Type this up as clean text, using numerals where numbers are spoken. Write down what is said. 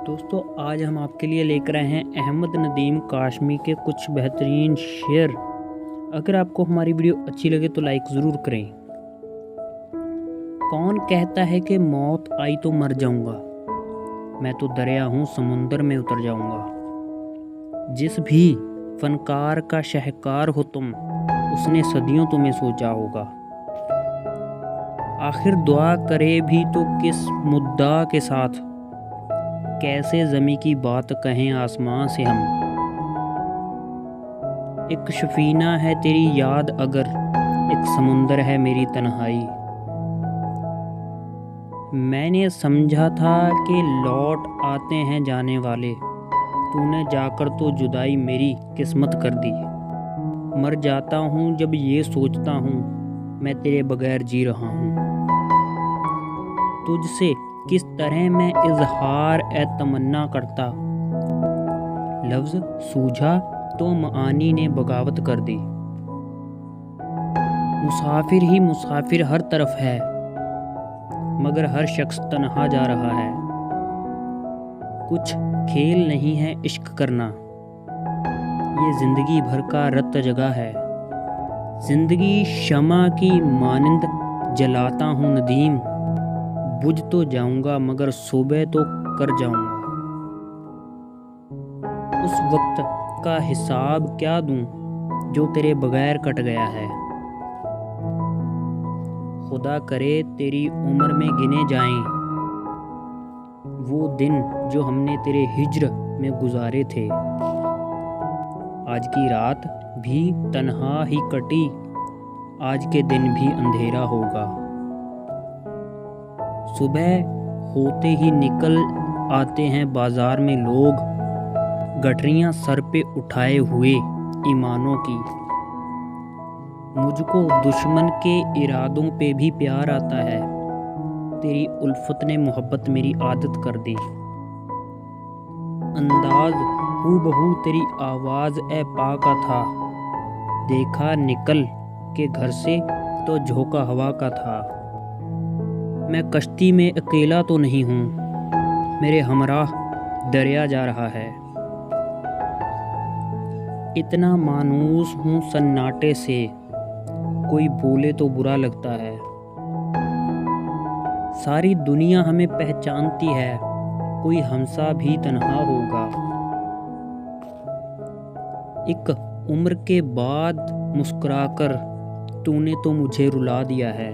दोस्तों आज हम आपके लिए लेकर आए हैं अहमद नदीम काशमी के कुछ बेहतरीन शेर। अगर आपको हमारी वीडियो अच्छी लगे तो लाइक ज़रूर करें। कौन कहता है कि मौत आई तो मर जाऊंगा, मैं तो दरिया हूँ समुंदर में उतर जाऊंगा। जिस भी फनकार का शहकार हो तुम, उसने सदियों तुम्हें सोचा होगा। आखिर दुआ करे भी तो किस मुद्दा के साथ, कैसे ज़मी की बात कहें आसमां से हम। एक शफीना है तेरी याद अगर, एक समुंदर है मेरी तन्हाई। मैंने समझा था कि लौट आते हैं जाने वाले, तूने जाकर तो जुदाई मेरी किस्मत कर दी। मर जाता हूँ जब ये सोचता हूँ, मैं तेरे बगैर जी रहा हूँ। तुझसे किस तरह मैं इजहार ए तमन्ना करता, लफ्ज़ सूझा तो मानी ने बगावत कर दी। मुसाफिर ही मुसाफिर हर तरफ है, मगर हर शख्स तन्हा जा रहा है। कुछ खेल नहीं है इश्क करना, ये ज़िंदगी भर का रत जगह है। ज़िंदगी शमा की मानिंद जलाता हूँ नदीम, बुझ तो जाऊंगा मगर सुबह तो कर जाऊंगा। उस वक्त का हिसाब क्या दूं जो तेरे बगैर कट गया है। खुदा करे तेरी उम्र में गिने जाएं वो दिन जो हमने तेरे हिज्र में गुजारे थे। आज की रात भी तन्हा ही कटी, आज के दिन भी अंधेरा होगा। सुबह होते ही निकल आते हैं बाजार में लोग, गठरियां सर पे उठाए हुए ईमानों की। मुझको दुश्मन के इरादों पे भी प्यार आता है, तेरी उल्फत ने मोहब्बत मेरी आदत कर दी। अंदाज हूबहू तेरी आवाज़ ए पा का था, देखा निकल के घर से तो झोंका हवा का था। मैं कश्ती में अकेला तो नहीं हूँ, मेरे हमराह दरिया जा रहा है। इतना मानूस हूँ सन्नाटे से, कोई बोले तो बुरा लगता है। सारी दुनिया हमें पहचानती है, कोई हमसा भी तन्हा होगा। एक उम्र के बाद मुस्कुराकर तूने तो मुझे रुला दिया है।